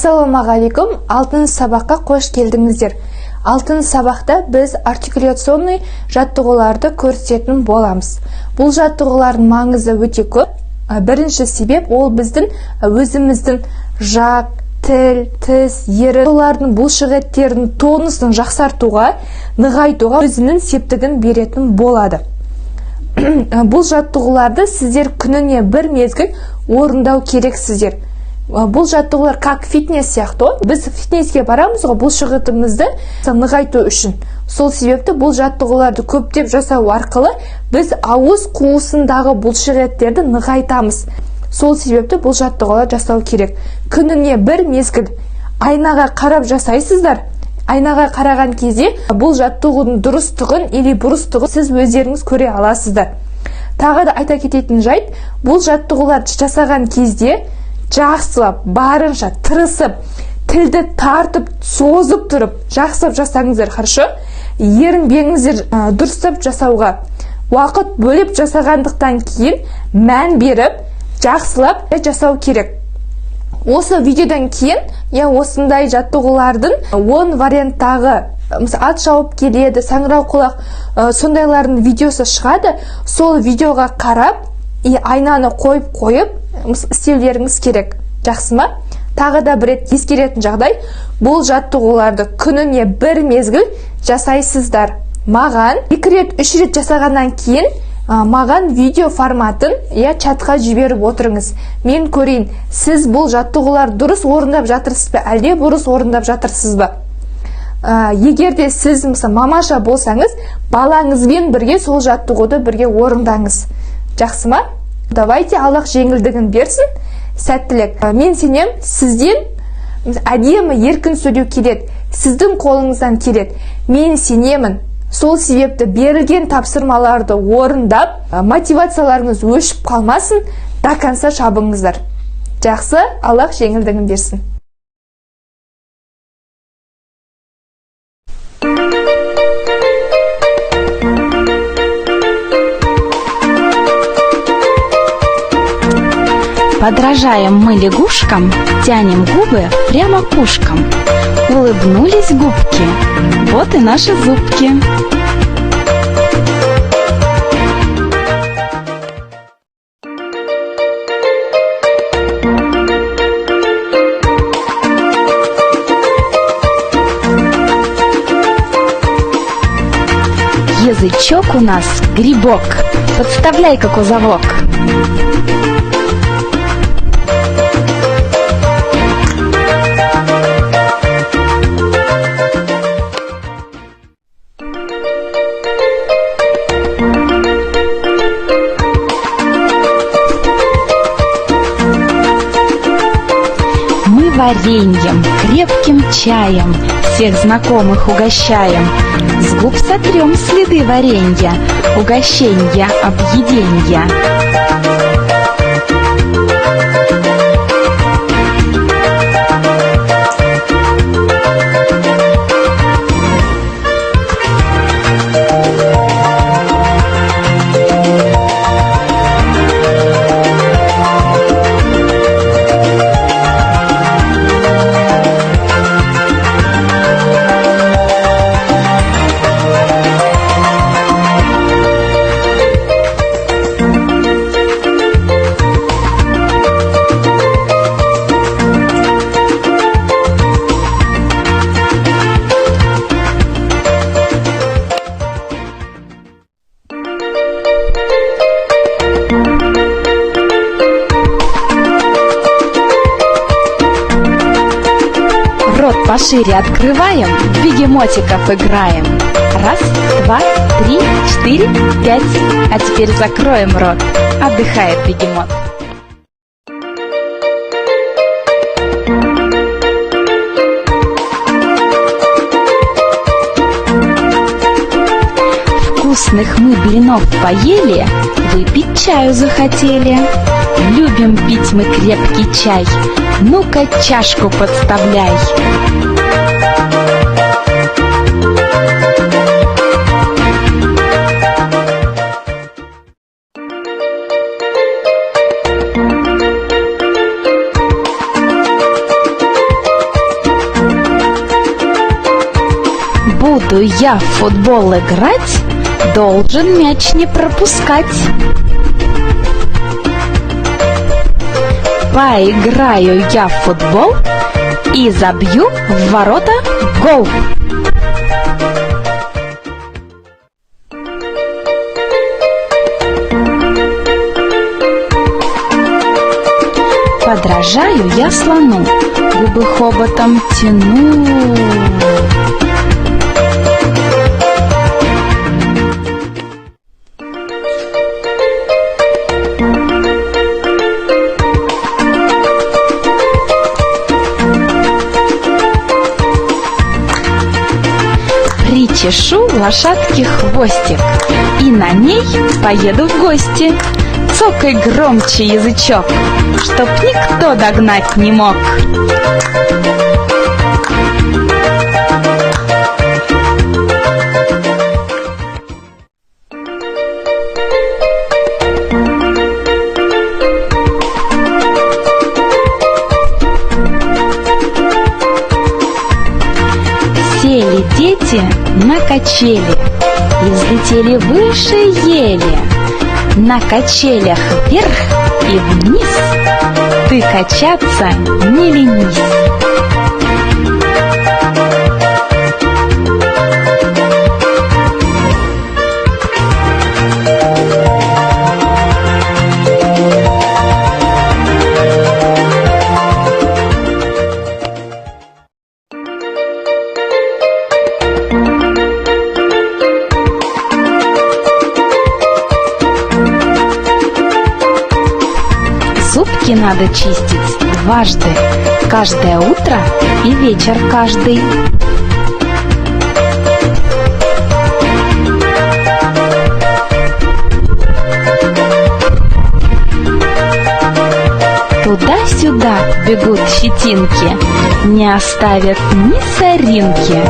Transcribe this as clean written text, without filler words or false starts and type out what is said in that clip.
Ассалаумағалейкум, 6 сабаққа қош келдіңіздер. 6 сабақта біз артикуляционный жаттығуларды көрсететін боламыз. Бұл жаттығулардың маңызы өте көп. Бірінші себеп ол біздің өзіміздің жақ, тіл, тіс, ері, олардың бұлшықеттердің тонусын жақсартуға, нығайтуға өзінің септігін беретін болады. Бұл жаттығуларды сіздер күніне бір мезгіл орындау керексіздер. Бұл жаттығулар как фитнес сияқты. Біз фитнеске барамыз ғой, бұлшықетімізді нығайту үшін. Сол себепті бұл жаттығуларды көптеп жасау арқылы біз ауыз қуысындағы бұлшықеттерді нығайтамыз. Сол себепті бұл жаттығулар жасау керек. Күніне бір мезгіл айнаға қарап жасайсыздар. Айнаға қараған кезде бұл жаттығудың дұрыстығын или бұрыстығын сіз өздеріңіз көре аласыздар. Тағы да айта кететін жайт, бұл жаттығуларды жасаған кезде жақсылап, барынша тырысып, тілді тартып, созып тұрып, жақсылап жасаңыздар, хорошо? Ерінбеңіздер дұрыстап жасауға. Уақыт бөліп жасағандықтан кейін мән беріп, жақсылап жасау керек. Осы видеодан кейін, осындай жаттығулардың 10 варианттағы, ат шауып келеді, саңырау құлақ, сондайлардың видеосы шығады. Сол видеоға қарап, айнаны қойып, істеулеріңіз керек. Жақсы ма? Тағы да бір рет ескеретін жағдай, бұл жаттығуларды күніне бір мезгіл жасайсыздар. Маған 2 рет, 3 рет жасағаннан кейін маған видео форматын чатқа жіберіп отырыңыз. Мен көрейін, сіз бұл жаттығулар дұрыс орындап жатырсыз ба, әлде бұрыс орындап жатырсыз ба? Егер де сіз мамаша болсаңыз, балаңызбен бірге сол жаттығуды бірге орындаңыз. Жақсы ма? Давайте, Аллах жеңілдігін берсін, сәттілік. Мен сенем, сізден әдемі еркін сөйлеу келеді, сіздің қолыңыздан келеді. Мен сенемін. Сол себепті берілген тапсырмаларды орындап, мотивацияларыңыз өшіп қалмасын, до конца шабыңыздар. Жақсы, Аллах жеңілдігін берсін. Подражаем мы лягушкам, тянем губы прямо к ушкам. Улыбнулись губки, вот и наши зубки. Язычок у нас грибок, подставляй-ка кузовок. Вареньем, крепким чаем всех знакомых угощаем. С губ сотрем следы варенья, угощенья, объеденья. Рот пошире открываем, в бегемотиков играем. 1, 2, 3, 4, 5. А теперь закроем рот. Отдыхает бегемот. Вкусных мы блинов поели, выпить чаю захотели. Любим пить мы крепкий чай, ну-ка чашку подставляй. Буду я в футбол играть, должен мяч не пропускать. Поиграю я в футбол и забью в ворота гол. Подражаю я слону, губы хоботом тяну. Причешу лошадке хвостик и на ней поеду в гости. Цокай громче язычок, чтоб никто догнать не мог. Сели дети на качели и взлетели выше ели. На качелях вверх и вниз ты качаться не ленись. Зубки надо чистить дважды, каждое утро и вечер каждый. Туда-сюда бегут щетинки, не оставят ни соринки.